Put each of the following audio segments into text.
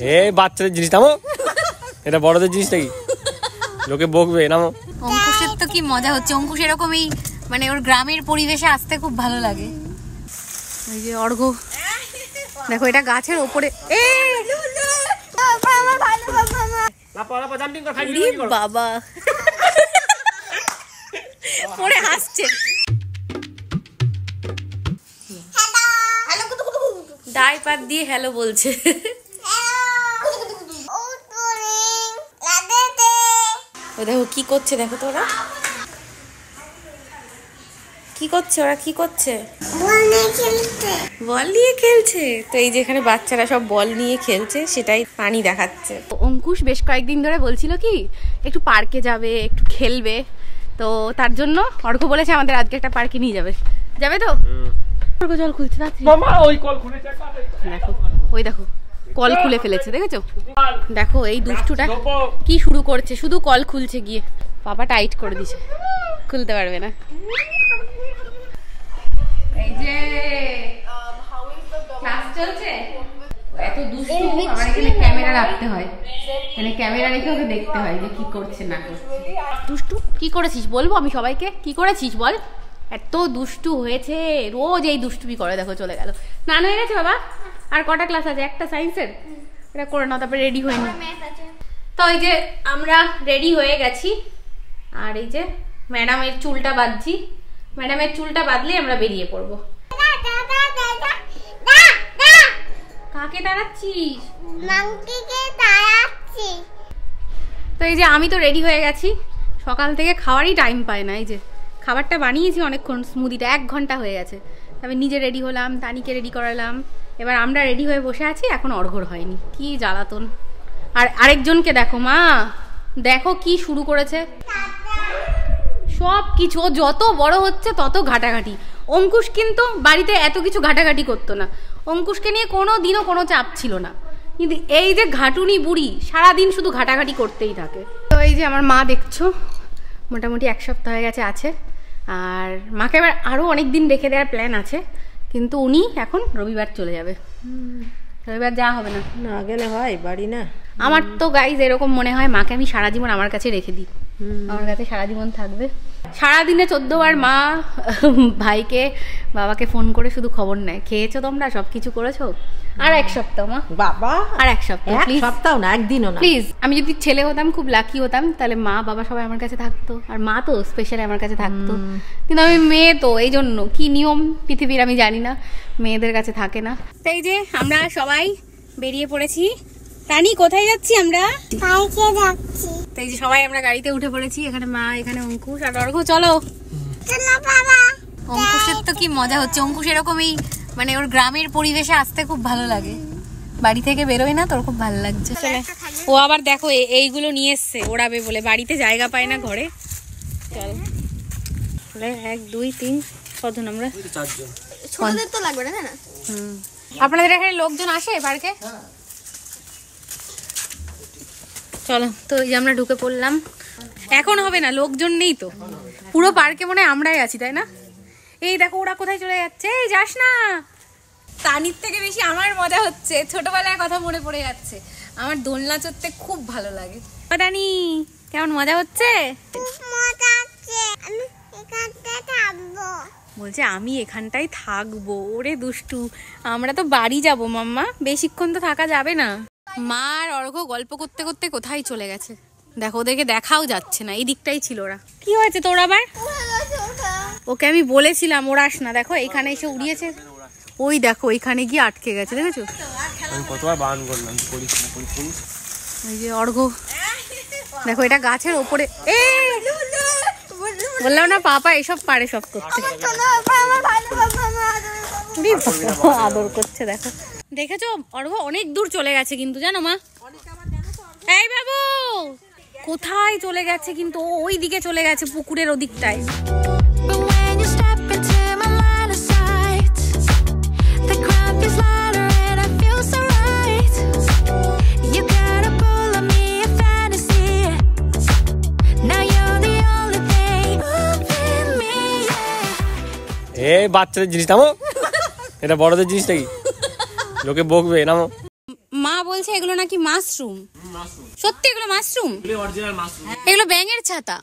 এই বাচ্চাদের জিনিস নামো, এটা বড়দের জিনিস নাকি? লোকে বকবে নামো। অঙ্কুশের তো কি মজা হচ্ছে, অঙ্কুশ এরকমই মানে ওর গ্রামের পরিবেশে আসতে খুব ভালো লাগে। এই যে অর্ঘ্য দেখো, এটা গাছের ওপরে। বাবা পরে হাসছে। ডাইপার দিয়ে হ্যালো বলছে। দেখো কি করছে, দেখো তো ওরা কি করছে, ওরা কি করছে, বল নিয়ে খেলছে। তো এই যেখানে বাচ্চারা সব বল নিয়ে খেলছে সেটাই পানি দেখাচ্ছে। অঙ্কুশ বেশ কয়েকদিন ধরে বলছিল কি একটু পার্কে যাবে, একটু খেলবে, তো তার জন্য অর্ঘ্য বলেছে আমাদের আজকে একটা পার্কে নিয়ে যাবে। যাবে তো? অর্ঘ্য জল খুলছে, দেখো ওই দেখো কল খুলে ফেলেছে, দেখেছো? দেখো এই দুষ্টুটা কি শুরু করছে, শুধু কল খুলছে গিয়ে। বাবা টাইট করে দিছে, খুলতে পারবে না। এই যে ক্লাস চলছে, এত দুষ্টু, আমার এখানে ক্যামেরা রাখতে হয়, মানে ক্যামেরা রেখে ওকে দেখতে হয় যে কি করছে না করছে। দুষ্টু কি করেছিস বলবো আমি সবাইকে, কি করেছিস বল? এত দুষ্টু হয়েছে, রোজ এই দুষ্টুমি করে। দেখো চলে গেল। স্নান হয়ে গেছে বাবা? আর কটা ক্লাস আছে? একটা সায়েন্সের, এটা করে নাও, তারপরে রেডি হয়ে নি। তো এই যে আমরা রেডি হয়ে গেছি, আর এই যে ম্যাডামের চুলটা বাঁধছি, ম্যাডামের চুলটা বাঁধলে আমরা বেরিয়ে পড়বো। কাকে তাড়াচ্ছিস? তো এই যে আমি তো রেডি হয়ে গেছি, সকাল থেকে খাওয়ারই টাইম পায় না। এই যে খাবারটা বানিয়েছি অনেকক্ষণ, স্মুদিটা 1 ঘন্টা হয়ে গেছে। তবে নিজে রেডি হলাম, তানিকে রেডি করালাম, এবার আমরা রেডি হয়ে বসে আছি, এখন অর্ঘ্যর হয়নি। কি জ্বালাতন। আর আরেকজনকে দেখো মা, দেখো কি শুরু করেছে, সব কিছু ও যত বড় হচ্ছে তত ঘাটাঘাটি। অঙ্কুশ কিন্তু বাড়িতে এত কিছু ঘাটাঘাটি করতো না, অঙ্কুশকে নিয়ে কোনো দিনও কোনো চাপ ছিল না, কিন্তু এই যে ঘাটুনি বুড়ি সারাদিন শুধু ঘাটাঘাটি করতেই থাকে। তো এই যে আমার মা দেখছো মোটামুটি 1 সপ্তাহ হয়ে গেছে আছে, আর মাকে এবার আরও অনেক দিন রেখে দেওয়ার প্ল্যান আছে, কিন্তু উনি এখন রবিবার চলে যাবে। রবিবার যাওয়া হবে না, না গেলে হয় বাড়ি না। আমার তো গাইজ এরকম মনে হয় মাকে আমি সারা জীবন আমার কাছে রেখে দিই, আমার কাছে সারা জীবন থাকবে। সারাদিনে 14 বার মা ভাইকে বাবাকে ফোন করে শুধু খবর নেয়, খেয়েছো তোমরা, সবকিছু করেছো। আর 1 সপ্তাহ মা, বাবা আর 1 সপ্তাহ, এক সপ্তাহ না, একদিনও না প্লিজ। আমি যদি ছেলে হতাম, খুব লাকি হতাম, তাহলে মা বাবা সবাই আমার কাছে থাকতো, আর মা তো স্পেশালি আমার কাছে থাকতো। কিন্তু আমি মেয়ে, তো এই জন্য কি নিয়ম পৃথিবীর আমি জানি না, মেয়েদের কাছে থাকে না। তাই যে আমরা সবাই বেরিয়ে পড়েছি। রানী কোথায় যাচ্ছি আমরা? পার্কে যাচ্ছি। তাই যে সবাই আমরা গাড়িতে উঠে পড়েছি, এখানে মা, এখানে অঙ্কুশ আর অর্ঘ্য। চলো চলো বাবা। অঙ্কুশের তো কি মজা হচ্ছে, অঙ্কুশ এরকমই মানে ওর গ্রামের পরিবেশে আসতে খুব ভালো লাগে, বাড়ি থেকে বেরোয় না, তোর খুব ভালো লাগছে। চলে ও আবার দেখো এইগুলো নিয়ে এসছে ওড়াবে বলে, বাড়িতে জায়গা পায় না ঘরে। চল 1 2 3 কজন আমরা? 4 জন। ছোটদের তো লাগবে না না? আপনাদের এখানে লোকজন আসে পার্কে? চলো তো এই যে আমরা ঢুকে পড়লাম। এখন হবে না, লোকজন নেই তো, পুরো পার্কে মনে হয় আমরাই আছি, তাই না? এই দেখো ওরা কোথায় চলে যাচ্ছে, এই যাস না। তানির থেকে বেশি আমার মজা হচ্ছে, ছোটবেলায় কথা মনে পড়ে যাচ্ছে। আমার দোলনা চড়তে খুব ভালো লাগে। তানি কেমন মজা হচ্ছে? বলছে আমি এখানটাই থাকবো। ওরে দুষ্টু, আমরা তো বাড়ি যাবো মাম্মা, বেশিক্ষণ তো থাকা যাবে না। মা আর অর্ঘ্য গল্প করতে করতে কোথায় চলে গেছে, দেখো ওদেরকে দেখাও যাচ্ছে না। এই দিকটাই ছিল ওরা। কি হয়েছে তোর আবার? ওকে আমি বলেছিলাম ওড়াস না, দেখো এইখানে এসে উড়িয়েছে। ওই দেখো ওইখানে গিয়ে আটকে গেছে, দেখেছো? আমি কতবার বারণ করলাম, করিস না করিস। ওই যে অর্ঘ্য দেখো, এটা গাছের ওপরে। বললাম না পাপা এসব পারে সব করতে। আদর করছে দেখো, দেখেছো? অর্ঘ্য অনেক দূর চলে গেছে কিন্তু, জানো মা? এই বাবু কোথায় চলে গেছে, কিন্তু ওই দিকে চলে গেছে, পুকুরের ওদিকটায়। এই বাচ্চাদের জিনিস নামো, এটা বড়দের জিনিস নাকি? লোকে বকবে নামো। মা বলছে এগুলো নাকি মাশরুম। মাশরুম, সত্যি এগুলো মাশরুম? Original mushroom. এগুলো ব্যাঙের ছাতা।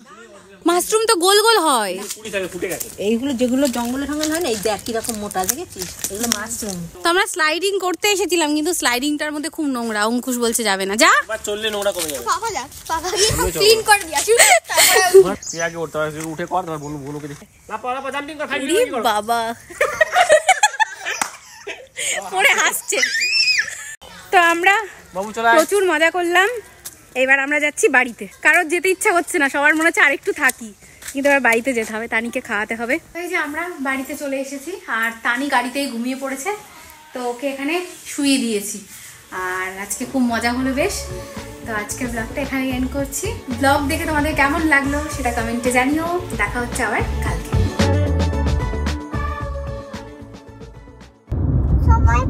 মাশরুম তো গোল গোল হয়। কুড়ি থাকে, ফুটে গেছে। এইগুলো যেগুলো জঙ্গলে ঠঙ্গল হয় না, এই দেখ কিরকম মোটা, দেখেছিস? এগুলো মাশরুম। তো আমরা স্লাইডিং করতে এসেছিলাম, কিন্তু স্লাইডিংটার মধ্যে খুব নোংরা। অঙ্কুশ বলছে যাবে না। যা আবার চললে নোংরা কমে যাবে। পাপা যা, পাপা গিয়ে সব ক্লিন করে দিয়ে আসুন, তারপরে তুই আগে উঠতে হবে, উঠে কর, তোমার বনুকে দেখে না পারা পা জাম্পিং কর, ফাইভ ওরে বাবা পরে হাসছে। তো আমরা বাবু চলে আয়। প্রচুর মজা করলাম। এবার আমরা যাচ্ছি বাড়িতে। কারোর যেতে ইচ্ছা করছে না, সবার মনে হচ্ছে আরেকটু থাকি, কিন্তু এবার বাড়িতে যেতে হবে, তানিকে খাওয়াতে হবে। এই যে আমরা বাড়িতে চলে এসেছি, আর তানি গাড়িতেই ঘুমিয়ে পড়েছে, তো ওকে এখানে শুয়ে দিয়েছি। আর আজকে খুব মজা হলো বেশ। তো আজকে ব্লগটা এখানে এন্ড করছি। ব্লগ দেখে তোমাদের কেমন লাগলো সেটা কমেন্টে জানিও। দেখা হচ্ছে আবার কালকে। সবাই